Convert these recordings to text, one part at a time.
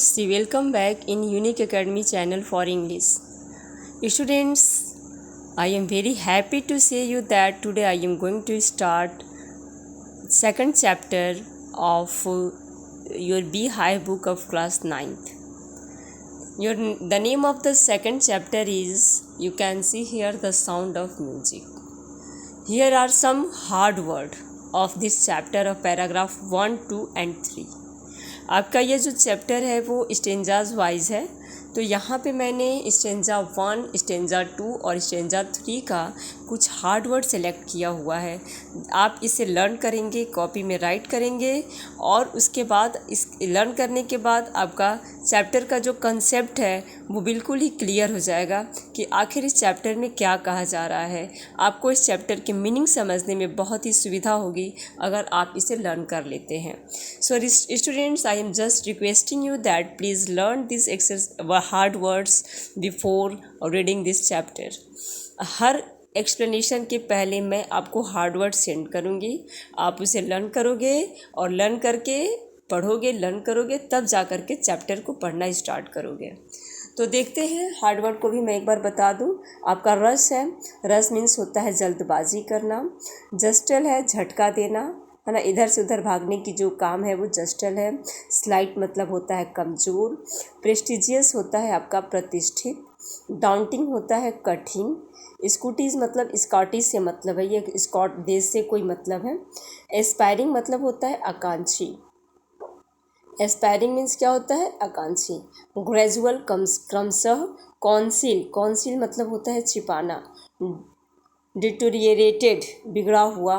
students, welcome back in Unique Academy channel for English. Students, I am very happy to say you that today I am going to start second chapter of your Beehive book of class 9th. The name of the second chapter is, you can see here, the sound of music. Here are some hard words of this chapter of paragraph 1, 2 and 3. आपका ये जो chapter है वो stanzas wise है, तो यहाँ पे मैंने स्टेंजा 1, स्टेंजा 2 और स्टेंजा 3 का कुछ हार्ड वर्ड सेलेक्ट किया हुआ है. आप इसे लर्न करेंगे, कॉपी में राइट करेंगे और उसके बाद इस लर्न करने के बाद आपका चैप्टर का जो कंसेप्ट है वो बिल्कुल ही क्लियर हो जाएगा कि आखिर इस चैप्टर में क्या कहा जा रहा है. आपको इस चैप्टर के मीनिंग समझने में बहुत ही सुविधा होगी अगर आप इसे लर्न कर लेते हैं. So students, I am just requesting you that please learn this hard words before reading this chapter. Her explanation के पहले मैं आपको हार्ड वर्ड सेंड करूँगी, आप उसे लर्न करोगे और लर्न करके पढ़ोगे, लर्न करोगे, तब जा कर के चैप्टर को पढ़ना स्टार्ट करोगे. तो देखते हैं हार्ड वर्ड को भी मैं एक बार बता दूं. आपका रश है, रश मीन्स होता है जल्दबाजी करना. जस्टल है झटका देना, है ना, इधर से उधर भागने की जो काम है वो जस्टल है. स्लाइट मतलब होता है कमज़ोर. प्रेस्टिजियस होता है आपका प्रतिष्ठित. डाउंटिंग होता है कठिन. स्कूटीज़ मतलब स्कॉटिश से मतलब है, ये स्कॉट देश से कोई मतलब है. एस्पायरिंग मतलब होता है आकांक्षी. एस्पायरिंग मीन्स क्या होता है, आकांक्षी. ग्रेजुअल क्रमशः. कॉन्सिल मतलब होता है छिपाना. डिटोरिएटेड बिगड़ा हुआ.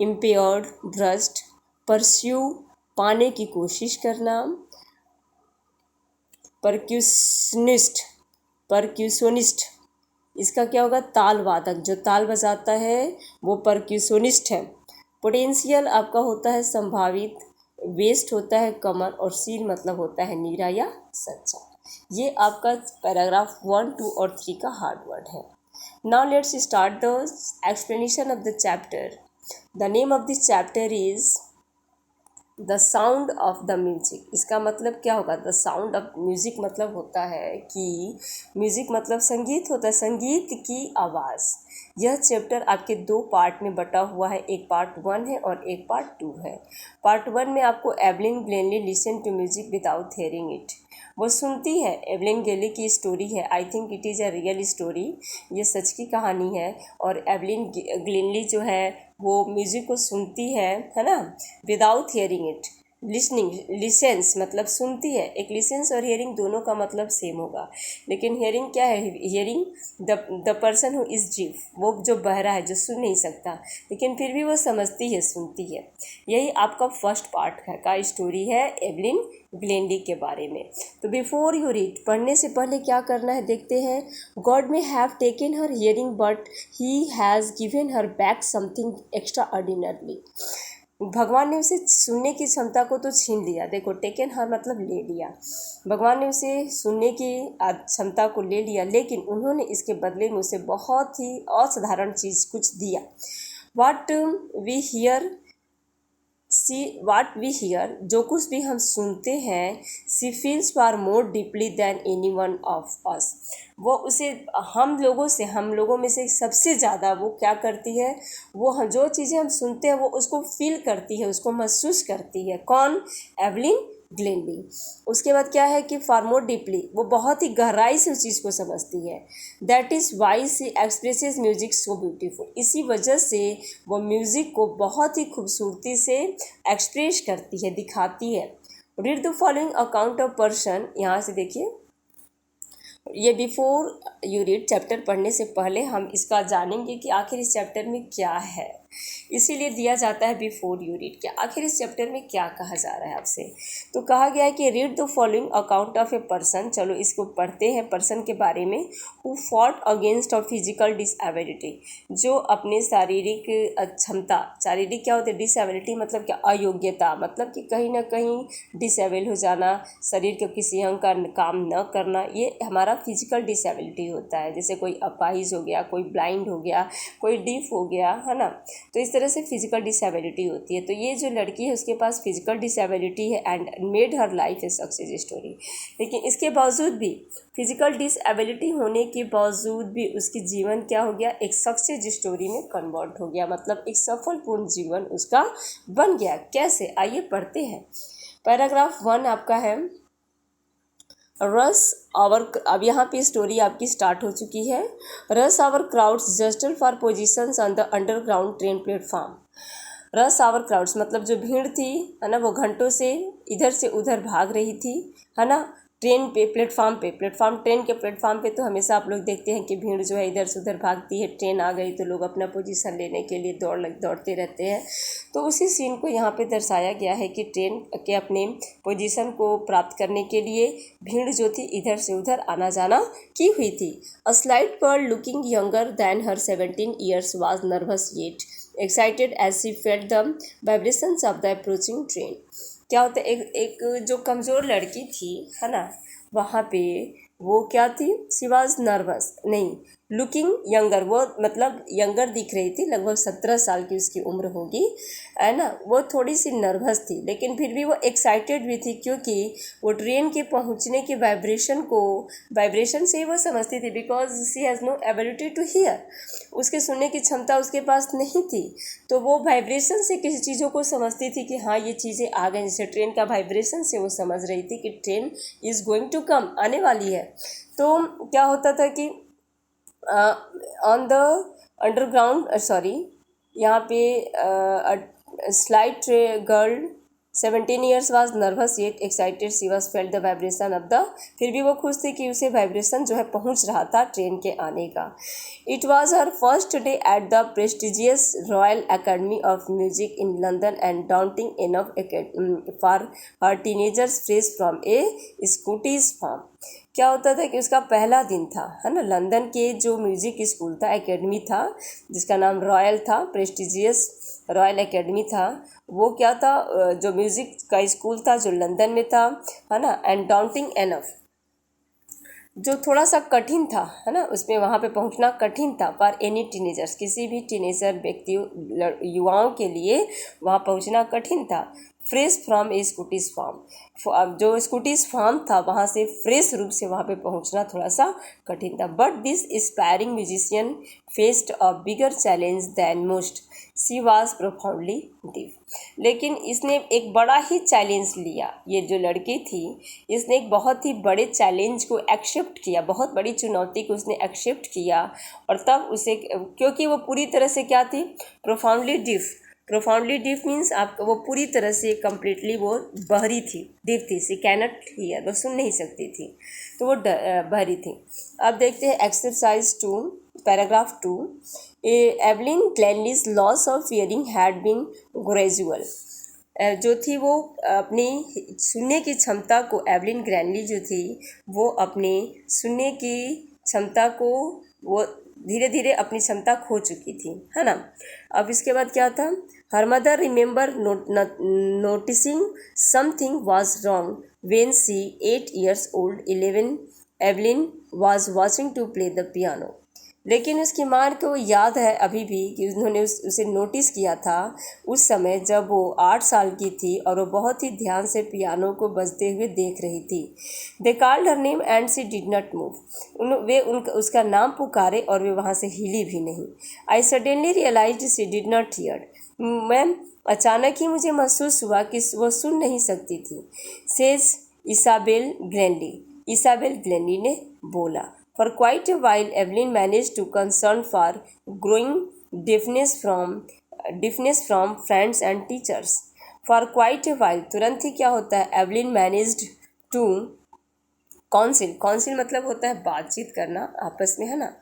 इम्पेयर्ड भ्रष्ट. परस्यू पाने की कोशिश करना. परक्यूशनिस्ट इसका क्या होगा, ताल वादक. जो ताल बजाता है वो परक्यूशनिस्ट है. पोटेंशियल आपका होता है संभावित. वेस्ट होता है कमर और सील मतलब होता है नीरा या सच्चा. ये आपका पैराग्राफ 1, 2 और 3 का हार्ड वर्ड है. Now let's start the explanation of the chapter. The name of this chapter is the sound of the music. इसका मतलब क्या होगा, द साउंड ऑफ म्यूजिक मतलब होता है कि म्यूजिक मतलब संगीत होता है, संगीत की आवाज़. यह चैप्टर आपके 2 पार्ट में बटा हुआ है, एक पार्ट 1 है और एक पार्ट 2 है. पार्ट 1 में आपको Evelyn Glennie listen to music without hearing it. वो सुनती है. एवलिन ग्लेनली की स्टोरी है, I think it is a real story, ये सच की कहानी है. और एवलिन ग्लेनली जो है वो म्यूज़िक को सुनती है ना, विदाउट हेयरिंग इट. लिसेंस मतलब सुनती है. एक लिसेंस और हियरिंग दोनों का मतलब सेम होगा, लेकिन हियरिंग क्या है, hearing the person who is deaf, वो जो बहरा है, जो सुन नहीं सकता, लेकिन फिर भी वो समझती है, सुनती है. यही आपका फर्स्ट पार्ट का स्टोरी है एवलिन ग्लेनली के बारे में. तो बिफोर यू रीड, पढ़ने से पहले क्या करना है देखते हैं. God may have taken her hearing but he has given her back something extra ordinary. भगवान ने उसे सुनने की क्षमता को तो छीन लिया. देखो, टेकन हर मतलब ले लिया. भगवान ने उसे सुनने की क्षमता को ले लिया, लेकिन उन्होंने इसके बदले में उसे बहुत ही असाधारण चीज़ कुछ दिया. वाट वी हियर, जो कुछ भी हम सुनते हैं. She feels far more deeply than any one of us. वो उसे हम लोगों में से सबसे ज़्यादा वो क्या करती है, वो हम जो चीज़ें हम सुनते हैं वो उसको फील करती है, उसको महसूस करती है. कौन, एवलिन ग्लेनली. उसके बाद क्या है कि फार मोर डीपली, वो बहुत ही गहराई से उस चीज़ को समझती है. That is why she expresses music so beautiful. इसी वजह से वो म्यूज़िक को बहुत ही खूबसूरती से एक्सप्रेस करती है, दिखाती है. Read the following account of person. यहाँ से देखिए, ये बिफोर यू रीड, चैप्टर पढ़ने से पहले हम इसका जानेंगे कि आखिर इस चैप्टर में क्या है. इसीलिए दिया जाता है बिफोर यू रीड, क्या आखिर इस चैप्टर में क्या कहा जा रहा है आपसे. तो कहा गया है कि read the following account of a person. चलो इसको पढ़ते हैं पर्सन के बारे में. Who fought against of physical disability, जो अपने शारीरिक क्षमता, शारीरिक क्या होता है, डिसएबिलिटी मतलब क्या, अयोग्यता, मतलब कि कहीं ना कहीं डिसेबल हो जाना, शरीर के किसी अंग का काम न करना, ये हमारा फिजिकल डिसएबिलिटी होता है. जैसे कोई अपाहिज हो गया, कोई ब्लाइंड हो गया, कोई डीफ हो गया, है ना. तो इस तरह से फिजिकल डिसेबिलिटी होती है। तो ये जो लड़की है उसके पास फिजिकल डिसेबिलिटी है and made her life a success story. लेकिन इसके बावजूद भी, फिजिकल डिसेबिलिटी होने के बावजूद भी उसकी जीवन क्या हो गया, एक सक्सेस स्टोरी में कन्वर्ट हो गया, मतलब एक सफलपूर्ण जीवन उसका बन गया। कैसे, आइए पढ़ते हैं। पैराग्राफ 1 आपका है, रस आवर, अब यहाँ पे स्टोरी आपकी स्टार्ट हो चुकी है। Rush hour crowds jostle for positions on the underground train platform. Rush hour crowds मतलब जो भीड़ थी, है ना, वो घंटों से इधर से उधर भाग रही थी, है ना, ट्रेन पे, प्लेटफॉर्म पे, ट्रेन के प्लेटफॉर्म पे तो हमेशा आप लोग देखते हैं कि भीड़ जो है इधर से उधर भागती है। ट्रेन आ गई तो लोग अपना पोजीशन लेने के लिए दौड़ते रहते हैं। तो उसी सीन को यहाँ पे दर्शाया गया है कि ट्रेन के अपने पोजीशन को प्राप्त करने के लिए भीड़ जो थी इधर से उधर आना जाना की हुई थी। A slight girl looking younger than her 17 years was nervous yet excited as she felt the vibrations of the approaching train. क्या होता है, एक जो कमज़ोर लड़की थी, है ना, वहाँ पे वो क्या थी, शी वाज नर्वस, नहीं, लुकिंग यंगर, वो मतलब यंगर दिख रही थी, लगभग 17 साल की उसकी उम्र होगी, है ना। वो थोड़ी सी नर्वस थी लेकिन फिर भी वो एक्साइटेड भी थी, क्योंकि वो ट्रेन के पहुंचने के वाइब्रेशन से ही वो समझती थी, because she has no ability to hear, उसके सुनने की क्षमता उसके पास नहीं थी। तो वो वाइब्रेशन से किसी चीज़ों को समझती थी कि हाँ ये चीज़ें आ गई, जैसे ट्रेन का वाइब्रेशन से वो समझ रही थी कि train is going to come, आने वाली है। तो क्या होता था कि ऑन द अंडरग्राउंड, सॉरी, यहाँ पे slight girl 17 years was nervous yet excited she was felt the vibration of the, फिर भी वो खुश थी कि उसे वाइब्रेशन जो है पहुंच रहा था ट्रेन के आने का। It was her first day at the prestigious Royal Academy of Music in London and daunting enough for her teenagers fresh from a Scottish farm. क्या होता था कि उसका पहला दिन था, है ना, लंदन के जो म्यूजिक स्कूल था, एकेडमी था, जिसका नाम रॉयल था, प्रेस्टिजियस रॉयल एकेडमी था, वो क्या था, जो म्यूज़िक का स्कूल था जो लंदन में था, है ना, एंड डाउंटिंग एनफ, जो थोड़ा सा कठिन था, है ना, उसमें वहाँ पे पहुँचना कठिन था, फॉर एनी टीनेजर्स, किसी भी टीनेजर व्यक्ति, युवाओं के लिए वहाँ पहुँचना कठिन था। Fresh from a Scottish farm, जो स्कूटीज फार्म था वहाँ से फ्रेश रूप से वहाँ पे पहुँचना थोड़ा सा कठिन था। But this inspiring musician faced a bigger challenge than most, she was profoundly deep. लेकिन इसने एक बड़ा ही चैलेंज लिया, ये जो लड़की थी इसने एक बहुत ही बड़े चैलेंज को एक्सेप्ट किया, बहुत बड़ी चुनौती को उसने एक्सेप्ट किया, और तब उसे, क्योंकि वो पूरी तरह से क्या थी, प्रोफाउंडली डीफ मीन्स आपका वो पूरी तरह से कम्प्लीटली वो बहरी थी, डीफ थी, सी कैनट हियर, वो सुन नहीं सकती थी, तो वो बहरी थी। अब देखते हैं exercise 2, paragraph 2। Evelyn Glennie's loss of hearing had been gradual. जो थी वो अपनी सुनने की क्षमता को, एवलिन ग्रैनली जो थी वो अपने सुनने की क्षमता को वो धीरे धीरे अपनी क्षमता खो चुकी थी, है ना। अब इसके बाद क्या था, her mother remember noticing something was wrong when she 8 years old Evelyn was watching to play the piano. लेकिन उसकी माँ को याद है अभी भी कि उन्होंने उसे नोटिस किया था उस समय जब वो 8 साल की थी और वो बहुत ही ध्यान से पियानो को बजते हुए देख रही थी। They called her name and she did not move. उसका नाम पुकारे और वे वहाँ से हिली भी नहीं। I suddenly realised she did not hear. Ma'am, अचानक ही मुझे महसूस हुआ कि वो सुन नहीं सकती थी। सेज इसाबेल ग्लेनली ने बोला। For quite a while, Evelyn managed to concern for growing deafness from friends and teachers. For quite a while, तुरंत ही क्या होता है, Evelyn managed to काउंसिल मतलब होता है बातचीत करना आपस में, है ना,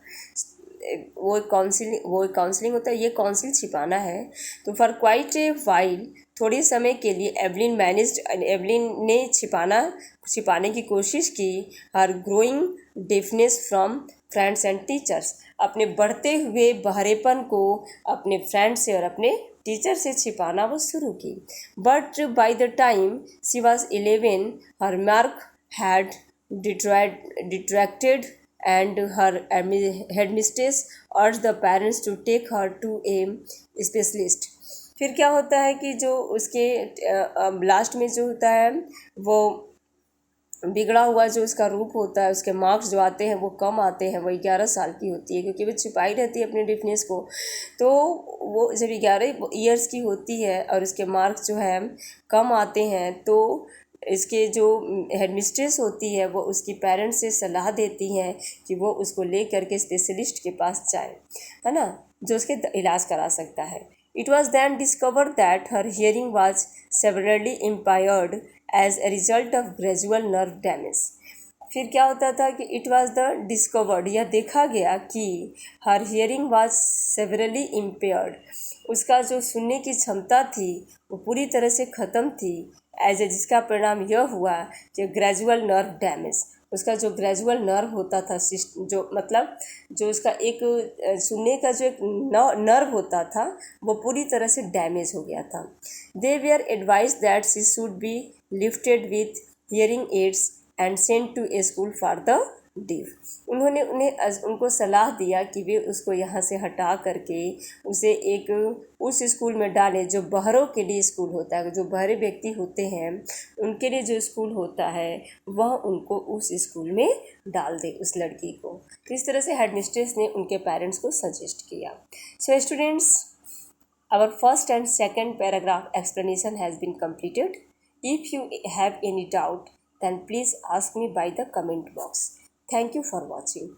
वो काउंसलिंग होता है, ये काउंसिल छिपाना है। तो फॉर क्वाइट ए वाइल, थोड़े समय के लिए एवलिन ने छिपाने की कोशिश की her growing deafness from friends and teachers, अपने बढ़ते हुए बहरेपन को अपने फ्रेंड से और अपने टीचर से छिपाना वो शुरू की। But by the time she was 11 her mark had detracted and her headmistress urged the parents to take her to a specialist. फिर क्या होता है कि जो उसके लास्ट में जो होता है वो बिगड़ा हुआ जो उसका रूप होता है, उसके मार्क्स जो आते हैं वो कम आते हैं। वो 11 साल की होती है क्योंकि वो छिपाई रहती है अपने डिफनेस को। तो वो जब 11 ईयर्स की होती है और उसके मार्क्स जो है कम आते हैं तो इसके जो हेडमिस्ट्रेस होती है वो उसकी पेरेंट्स से सलाह देती हैं कि वो उसको ले करके स्पेशलिस्ट के पास जाए, है ना, जो उसके इलाज करा सकता है। It was then discovered that her hearing was severely impaired as a result of gradual nerve damage. फिर क्या होता था कि इट वॉज द डिस्कवर्ड, यह देखा गया कि हर हियरिंग वाज सेवरली इम्पेयर्ड, उसका जो सुनने की क्षमता थी वो पूरी तरह से ख़त्म थी। एज ए जिसका परिणाम यह हुआ कि ग्रेजुअल नर्व डैमेज, उसका जो ग्रेजुअल नर्व होता था, जो मतलब जो उसका एक सुनने का जो एक नर्व होता था वो पूरी तरह से डैमेज हो गया था। They were advise that she should be lifted with hearing aids and sent to a school for the deaf. उनको सलाह दिया कि वे उसको यहाँ से हटा करके उसे एक उस स्कूल में डालें जो बहरों के लिए स्कूल होता है। जो बहरे व्यक्ति होते हैं उनके लिए जो स्कूल होता है वह उनको उस स्कूल में डाल दे उस लड़की को। तो इस तरह से हेडमिस्ट्रेस ने उनके पेरेंट्स को सजेस्ट किया। So students, our first and second paragraph explanation has been completed. If you have any doubt, then please ask me by the comment box. Thank you for watching.